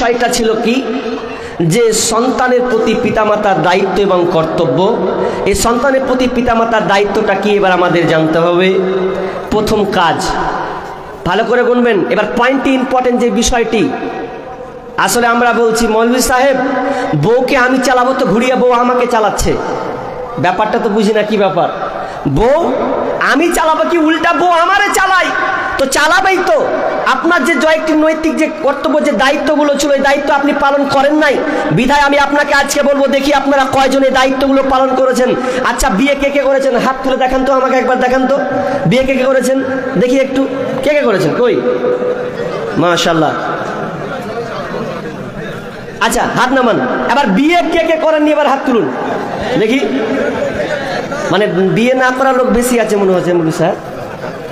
বিষয়টা ছিল কি, যে সন্তানের প্রতি পিতামাতার দায়িত্ব এবং কর্তব্য। এই সন্তানের প্রতি পিতামাতার দায়িত্বটা কি এবার আমাদের জানতে হবে। প্রথম কাজ, ভালো করে গুনবেন, এবার পয়েন্টটি ইম্পর্টেন্ট যে বিষয়টি। আসলে আমরা বলছি মৌলভী সাহেব বউকে আমি চালাবো, তো ঘুরিয়ে বউ আমাকে চালাচ্ছে। ব্যাপারটা তো বুঝি না কি ব্যাপার। বউ আমি চালাবো কি উল্টা বউ আমারে চালাই? তো চালাবেই তো। আপনার যে জয়টি নৈতিক যে কর্তব্য, যে দায়িত্বগুলো ছিল, এই দায়িত্ব আপনি পালন করেন নাই। বিধায় আমি আপনাকে আজকে বলবো, দেখি আপনারা কয়জন এই দায়িত্বগুলো পালন করেছেন। আচ্ছা, বিয়ে কে কে করেছেন? হাত তুলে দেখান তো, আমাকে একবার দেখান তো, বিয়ে কে কে করেছেন দেখি একটু। কে কে করেছেন? কই, মাশাআল্লাহ। আচ্ছা, হাত নামান। এবার বিয়ে কে কে করেননি এবার হাত তুলুন দেখি। মানে বিয়ে না করা লোক বেশি আছে মনে হচ্ছে মুরব্বি স্যার।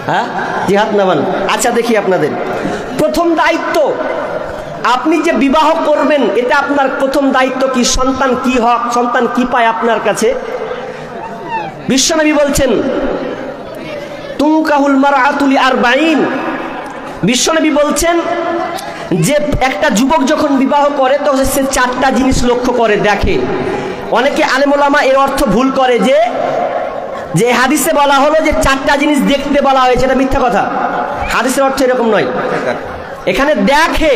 হ্যাঁ জি, হাত নামান। আচ্ছা, দেখি আপনাদের প্রথম দায়িত্ব, আপনি যে বিবাহ করবেন এটা আপনার প্রথম দায়িত্ব কি? সন্তান কি হক, সন্তান কি পায় আপনার কাছে? বিশ্বনবী বলছেন তুনকাহুল মারআতু লিআরবাঈন। বিশ্বনবী বলছেন যে একটা যুবক যখন বিবাহ করে তো সে চারটা জিনিস লক্ষ্য করে, দেখে। অনেকে আলেম ওলামা এর অর্থ ভুল করে, যে হাদিসে বলা হলো যে চারটা জিনিস দেখতে বলা হয়েছে, এটা মিথ্যা কথা। হাদিসের অর্থ এরকম নয়। এখানে দেখে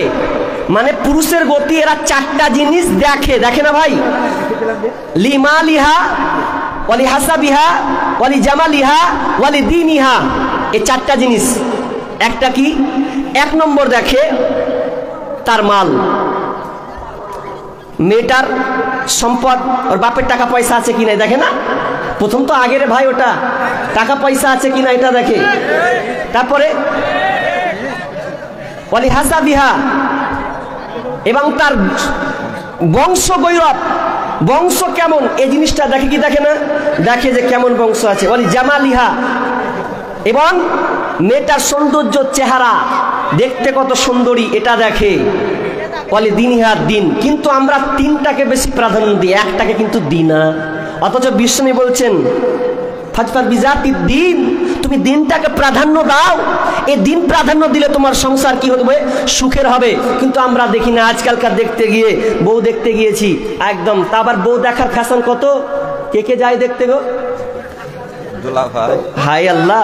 মানে পুরুষের গতি, এরা চারটা জিনিস দেখে। দেখে না ভাই? লিমালিহা ওয়ালি হাসাবিহা ওয়ালি জামালিহা ওয়ালি দীনিহা, এই চারটা জিনিস। একটা কি? এক নম্বর দেখে তার মাল, মেয়েটার সম্পদ, ওর বাপের টাকা পয়সা আছে কিনা দেখে না? প্রথম তো আগের ভাই ওটা, টাকা পয়সা আছে কিনা এটা দেখে। তারপরে ওয়ালি হাসাবিহা, এবং তার বংশ গৌরব, বংশ কেমন এই জিনিসটা দেখে কি দেখে না? দেখে যে কেমন বংশ আছে। ওয়ালি জামালিহা, এবং মেয়েটার সৌন্দর্য, চেহারা দেখতে কত সুন্দরী এটা দেখে। ওয়ালি দীনিহা, দিন। কিন্তু আমরা তিনটাকে বেশি প্রাধান্য দিই, একটাকে কিন্তু দিই না। অথচ বিশ্বনবী বলছেন ফাজফার বিজাতি দিন, তুমি দিনটাকে প্রাধান্য দাও। এই দিন প্রাধান্য দিলে তোমার সংসার কি হবে? সুখের হবে। কিন্তু আমরা দেখি না। আজকালকার দেখতে গিয়ে, বউ দেখতে গিয়েছি একদম, তা আবার বউ দেখার ফ্যাশন কত, কে কে যায় দেখতে গো? হায় আল্লাহ,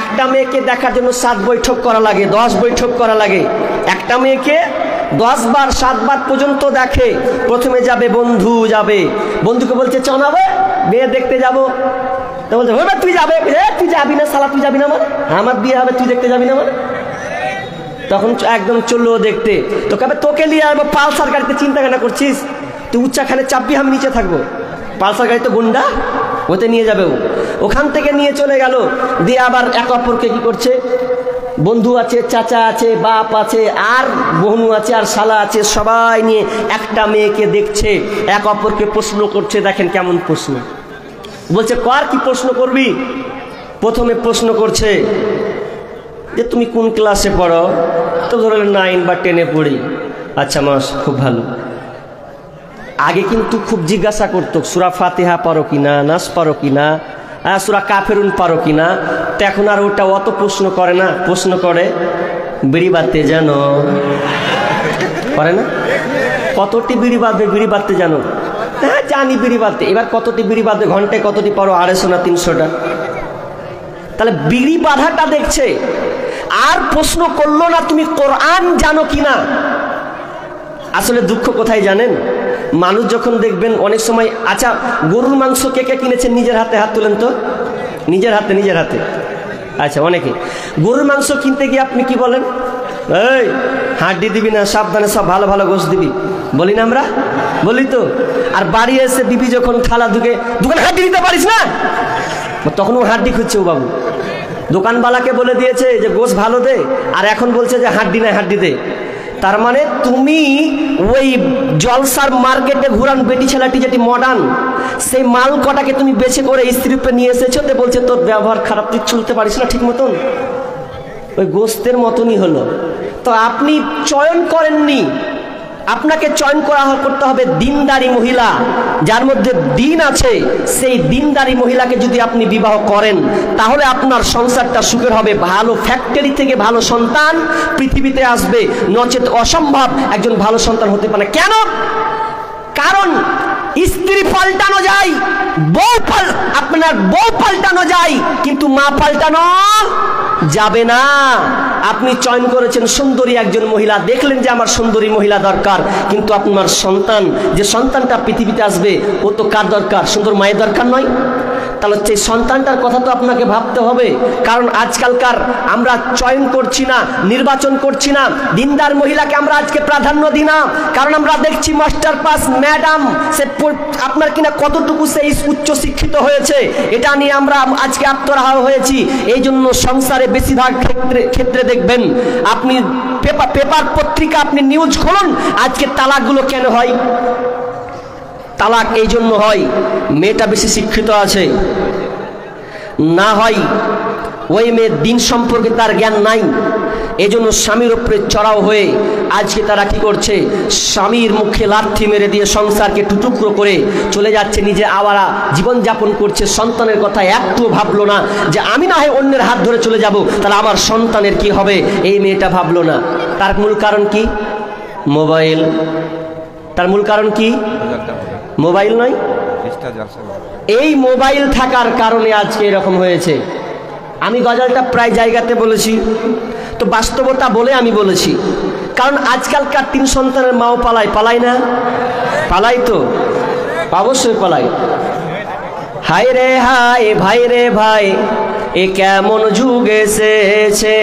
একটা মেয়েকে দেখার জন্য 7 বৈঠক করা লাগে, 10 বৈঠক করা লাগে। একটা মেয়েকে 10 বার 7 বার পর্যন্ত দেখে। প্রথমে যাবে বন্ধু, যাবে বন্ধুকে বলছে চনাবে বিয়ে দেখতে যাবো, তো বলছে তুই যাবে, তুই যাবি না সালা, তুই যাবি না, আমার বিয়ে হবে তুই দেখতে যাবি না? তখন একদম চললো দেখতে। তো কবে তোকে নিয়ে আসবো পালসার গাড়িতে, চিন্তা কেন করছিস? তুই উচ্চাখানে চাপবি, আমি নিচে থাকবো। পালসার গাড়ি তো গুন্ডা, ওতে নিয়ে যাবে। ওখান থেকে নিয়ে চলে গেল, দিয়ে আবার এক অপরকে কি করছে, বন্ধু আছে, চাচা আছে, বাপ আছে, আর বোনু আছে, আর শালা আছে, সবাই নিয়ে একটা মেয়েকে দেখছে, এক অপরকে প্রশ্ন করছে। দেখেন কেমন প্রশ্ন বলছে, কার কি প্রশ্ন করবি? প্রথমে প্রশ্ন করছে যে তুমি কোন ক্লাসে পড়ো? তো ধরলেন 9 বা 10-এ পড়ি। আচ্ছা মাস, খুব ভালো। আগে কিন্তু খুব জিজ্ঞাসা করতো সূরা ফাতিহা পারো কিনা, নাস পারো কিনা, সূরা কাফেরুন পারো কিনা। তো এখন আর ওটা অত প্রশ্ন করে না, প্রশ্ন করে বিড়ি বাঁধতে জানো? করে না? কতটি বিড়ি বাঁধবে? বিড়ি বাঁধতে জানো? হ্যাঁ জানি বিড়ি বাঁধতে। এবার কতটি বিড়ি বাঁধবে? ঘন্টায় কতটি পারো? 250 না 300টা। তাহলে বিড়ি বাঁধাটা দেখছে, আর প্রশ্ন করলো না তুমি কোরআন জানো কিনা। আসলে দুঃখ কোথায় জানেন? মানুষ যখন দেখবেন অনেক সময়, আচ্ছা গরুর মাংস কে কে কিনেছেন নিজের হাতে? হাত তুলেন তো, নিজের হাতে, নিজের হাতে। আচ্ছা, অনেকে গরুর মাংস কিনতে গিয়ে আপনি কি বলেন? এই হাড্ডি দিবি না, সাবধানে, সব ভালো ভালো গোশ দিবি, বলি না আমরা? বলি তো। আর বাড়ি এসে দিবি যখন থালা ধুকে, দোকানে হাড্ডি দিতে পারিস না, তখন ও হাড্ডি খুঁজছে। ও বাবু দোকানওয়ালাকে বলে দিয়েছে যে গোশ ভালো দে, আর এখন বলছে যে হাড্ডি না, হাড্ডি দে। তার মানে তুমি ওই জলসার মার্কেটে ঘুরান বেটি ছেলেটি, যেটি মডার্ন, সেই মাল কটাকে তুমি বেছে করে স্ত্রীপে নিয়ে এসেছো। তো বলছে তোর ব্যবহার খারাপ, তুই চলতে পারিস না ঠিক মতন। ওই গোস্তের মতনই হলো। তো আপনি চয়ন করেননি, আপনাকে চয়ন করতে হবে দিনদারি মহিলা, যার মধ্যে দিন আছে। সেই দিনদারি মহিলাকে যদি আপনি বিবাহ করেন তাহলে আপনার সংসারটা সুখের হবে। ভালো ফ্যাক্টরি থেকে ভালো সন্তান পৃথিবীতে আসবে, নচেত অসম্ভব একজন ভালো সন্তান হতে পারে। কেন? কারণ স্ত্রী পাল্টানো যায়, আপনার বউ পাল্টানো যায়, কিন্তু মা পাল্টানো যাবে না। আপনি চয়ন করেছেন সুন্দরী একজন মহিলা, দেখলেন যে আমার সুন্দরী মহিলা দরকার, কিন্তু আপনার সন্তান, যে সন্তানটা পৃথিবীতে আসবে, ও তো কার দরকার? সুন্দর মায়ের দরকার নয়? তাহলে সেই সন্তানটার কথা তো আপনাকে ভাবতে হবে। কারণ আজকালকার আমরা চয়ন করছি না, নির্বাচন করছি না, দিনদার মহিলাকে আমরা আজকে প্রাধান্য দিই না। কারণ আমরা দেখছি মাস্টার পাস ম্যাডাম, সে আপনার কিনা কতটুকু সে উচ্চ শিক্ষিত হয়েছে, এটা নিয়ে আমরা আজকে আত্মরাহ হয়েছি। এই জন্য সংসারে বেশিরভাগ ক্ষেত্রে দেখবেন আপনি পেপার পত্রিকা, আপনি নিউজ খুলুন, আজকে তালাকগুলো কেন হয়? তালাক এই জন্য হয়, মেয়েটা বেশি শিক্ষিত আছে, না হয় ওই মেয়ের দিন সম্পর্কে তার জ্ঞান নাই, এজন্য স্বামীর উপরে চড়াও হয়ে আজকে তারা কি করছে? স্বামীর মুখে লাথি মেরে দিয়ে সংসারকে টুকরো করে চলে যাচ্ছে, নিজে আওয়ারা জীবনযাপন করছে। সন্তানের কথা একটু ভাবলো না যে আমি না হয় অন্যের হাত ধরে চলে যাব, তাহলে আমার সন্তানের কি হবে, এই মেয়েটা ভাবলো না। তার মূল কারণ কি? মোবাইল। তার মূল কারণ কি? মোবাইল নয়? এই মোবাইল থাকার কারণে আজকে এরকম হয়েছে। আমি গজলটা প্রায় জায়গাতে বলেছি, তো বাস্তবতা বলে আমি বলেছি। কারণ আজকালকার 3 সন্তানের মাও পালায় না? পালাই তো, অবশ্যই পালাই। হায় রে হায়, ভাই রে ভাই, এ কেমন যুগ এসেছে,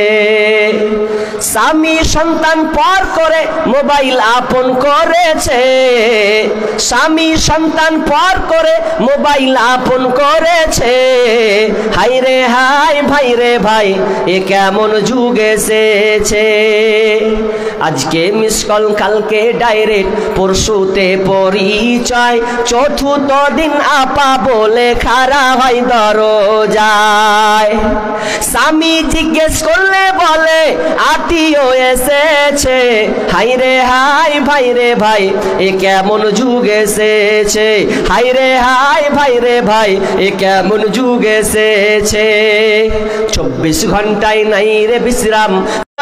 স্বামী সন্তান পর করে মোবাইল আপন করেছে, স্বামী সন্তান পর করে মোবাইল আপন করেছে। হায় রে হায়, ভাই রে ভাই, এ কেমন যুগ এসেছে। আজকে মিস কল, কালকে ডাইরেক্ট, পরশুতে পরিচয়, চতুর্থ দিন আপা বলে খাড়া হয় দরজায়। স্বামী জিজ্ঞেস করলে বলে আত্মীয় এসেছে। হাই রে হাই, ভাই রে ভাই, এ কেমন যুগ এসেছে। হাই রে হাই, ভাই রে ভাই, এ কেমন যুগ এসেছে। 24 ঘন্টায় নাই রে বিশ্রাম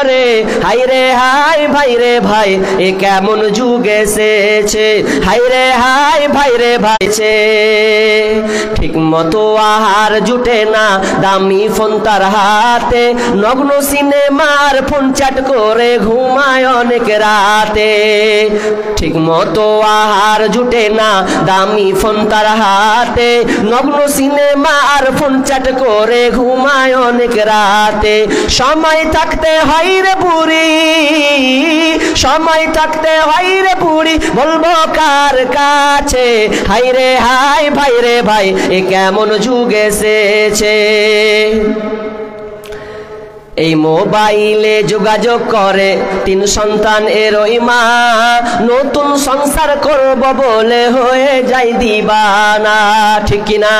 রে। হাই রে হাই, ভাই রে ভাই, এ কেমন যুগ এসেছে। হাই রে হাই, ভাই রে ভাই, ঠিক মতো আহার জুটে না, দামি ফোন তার হাতে, নগ্ন সিনেমার ফোন চ্যাট করে ঘুমায় অনেক রাতে। ঠিক মতো আহার জুটে না, দামি ফোন তার হাতে, নগ্ন সিনেমার ফোন চ্যাট করে ঘুমায় অনেক রাতে। সময় থাকতে হয় রে বুড়ি, সময় থাকতে হয় রে বুড়ি, বলবো কার কাছে। হাই রে হাই, ভাই রে ভাই, এ কেমন যুগ এসেছে। এই মোবাইলে যোগাযোগ করে 3 সন্তান এরই মা, নতুন সংসার করব বলে হয়ে যায় দিবানা, ঠিক কিনা?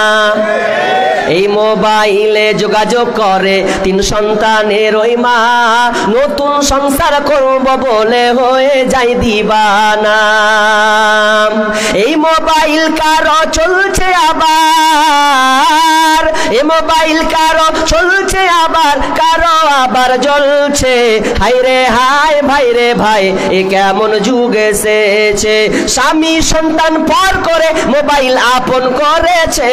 এই মোবাইলে যোগাযোগ করে 3 সন্তানের ওই মা, নতুন সংসার করব বলে হয়ে যায় দিবানা। এই মোবাইল কারো চলছে আবার, এই মোবাইল কারো চলছে আবার, কারো আবার জ্বলছে। হাই রে হাই, ভাই রে ভাই, এ কেমন যুগ এসেছে। স্বামী সন্তান পর করে মোবাইল আপন করেছে।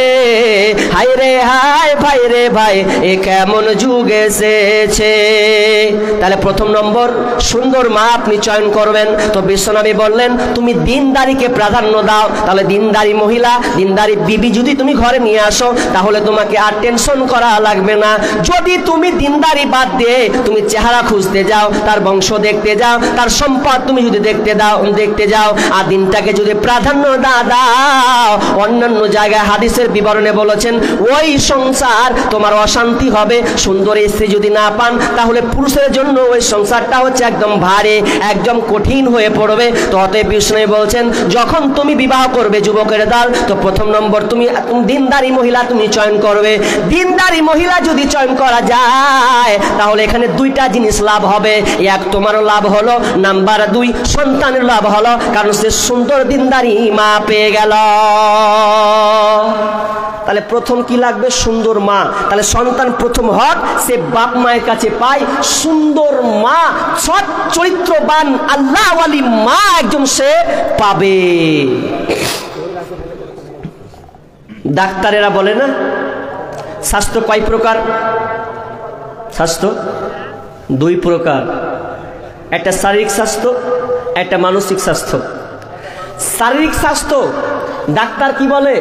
হাই রে হাই, ভাই রে ভাই, এ কেমন যুগ এসেছে। তাহলে প্রথম নম্বর, সুন্দর মা আপনি চয়ন করবেন। তো বিশ্বনবী বললেন তুমি দিনদারিকে প্রাধান্য দাও। তাহলে দিনদারি মহিলা, দিনদারি বিবি যদি তুমি ঘরে নিয়ে আসো, তাহলে তোমাকে আর টেনশন করা লাগবে না। যদি তুমি দিনদারি বাদ দিয়ে তুমি চেহারা খুঁজতে যাও, তার বংশ দেখতে যাও, তার সম্পদ তুমি যদি দেখতে যাও, আর দিনটাকে যদি প্রাধান্য না দাও, অন্যান্য জায়গায় হাদিসের বিবরণে বলেছেন ওই সংসার তোমার অশান্তি হবে। সুন্দর স্ত্রী যদি না পান, তাহলে পুরুষের জন্য ওই সংসারটা হচ্ছে একদম ভারী, একদম কঠিন হয়ে পড়বে। তো অতএব বিষ্ণু বলছেন যখন তুমি বিবাহ করবে যুবকের দল, তো প্রথম নম্বর তুমি দিনদারি মহিলা তুমি চয়ন করবে। দিনদারি মহিলা যদি চয়ন করা যায় তাহলে এখানে দুইটা জিনিস লাভ হবে। এক, তোমারও লাভ হলো, নাম্বার 2 সন্তানের লাভ হলো, কারণ সে সুন্দর দিনদারি মা পেয়ে গেল। তাহলে প্রথম কি লাগবে? সুন্দর মা। তাহলে সন্তান প্রথম হক সে বাপ মায়ের কাছে পায় সুন্দর মা, সৎ চরিত্রবান আল্লাহওয়ালি মা একজন সে পাবে। ডাক্তারেরা বলে না স্বাস্থ্য কয় প্রকার? স্বাস্থ্য 2 প্রকার, একটা শারীরিক স্বাস্থ্য, একটা মানসিক স্বাস্থ্য। শারীরিক স্বাস্থ্য ডাক্তার কি বলে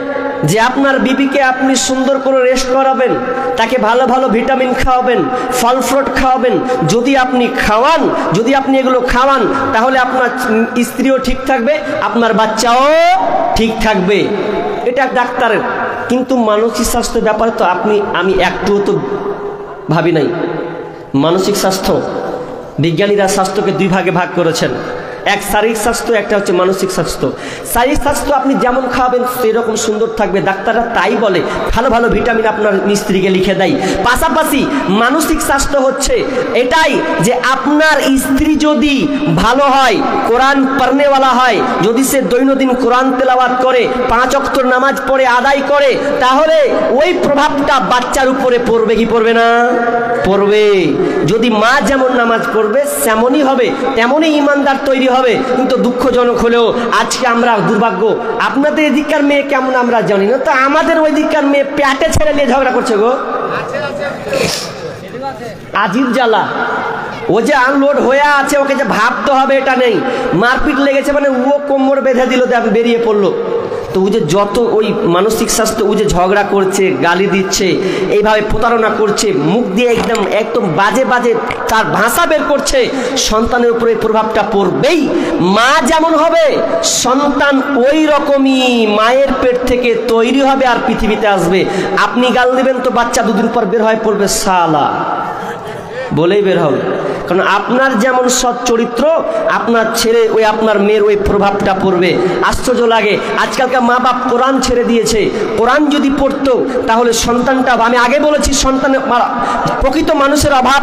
যে আপনার বিবিকে আপনি সুন্দর করে রেস্ট করাবেন, তাকে ভালো ভালো ভিটামিন খাওয়াবেন, ফল ফ্রুট খাওয়াবেন। যদি আপনি খাওয়ান, যদি আপনি এগুলো খাওয়ান তাহলে আপনার স্ত্রীও ঠিক থাকবে, আপনার বাচ্চাও ঠিক থাকবে। এটা ডাক্তারের। কিন্তু মানসিক স্বাস্থ্যের ব্যাপারে তো আমি একটুও তো ভাবি নাই। মানসিক স্বাস্থ্য বিজ্ঞানীরা স্বাস্থ্যকে 2 ভাগে ভাগ করেছেন, এক শারীরিক স্বাস্থ্য, একটা হচ্ছে মানসিক স্বাস্থ্য। শারীরিক স্বাস্থ্য আপনি যেমন খাবেন সেরকম সুন্দর থাকবে, ডাক্তাররা তাই বলে, ভালো ভালো ভিটামিন আপনার স্ত্রীকে লিখে দেয়। পাশাপাশি মানসিক স্বাস্থ্য হচ্ছে এটাই যে আপনার স্ত্রী যদি ভালো হয়, কোরআন পড়নেওয়ালা হয়, যদি সে দৈনন্দিন কোরআন তেলাওয়াত করে, 5 ওয়াক্ত নামাজ পড়ে আদায় করে, তাহলে ওই প্রভাবটা বাচ্চার উপরে পড়বে কি পড়বে না? পড়বে। যদি মা যেমন নামাজ পড়বে তেমনই হবে, তেমনই ইমানদার তৈরি হবে। কিন্তু দুঃখজনক হলেও আজকে আমরা দুর্ভাগ্য, আপনাদের এদিককার মেয়ে কেমন আমরা জানি না, তো আমাদের ওই দিককার মেয়ে প্যাটে ছেড়ে নিয়ে ঝগড়া করছে গো। আজিব জ্বালা। ও যে আনলোড হয়ে আছে, ওকে যে ভাবতে হবে এটা নেই, মারপিট লেগেছে মানে ও কোমর বেঁধে দিল, বেরিয়ে পড়লো। তো ও যে যত ওই মানসিক স্বাস্থ্য, ও যে ঝগড়া করছে, গালি দিচ্ছে, এইভাবে প্রতারণা করছে, মুখ দিয়ে একদম বাজে বাজে তার ভাষা বের করছে, সন্তানের উপরে প্রভাবটা পড়বেই। মা যেমন হবে সন্তান ওই রকমই মায়ের পেট থেকে তৈরি হবে আর পৃথিবীতে আসবে। আপনি গাল দিবেন তো বাচ্চা 2 দিন পর বের হয়ে পড়বে শালা বলেই বের হবে। কারণ আপনার যেমন সৎ চরিত্র, আপনার ছেলে ওই আপনার মেয়ের ওই প্রভাবটা পড়বে। আশ্চর্য লাগে, আজকালকার মা বাপ কোরআন ছেড়ে দিয়েছে। কোরআন যদি পড়তো তাহলে সন্তানটা, আমি আগে বলেছি সন্তানের প্রকৃত মানুষের অভাব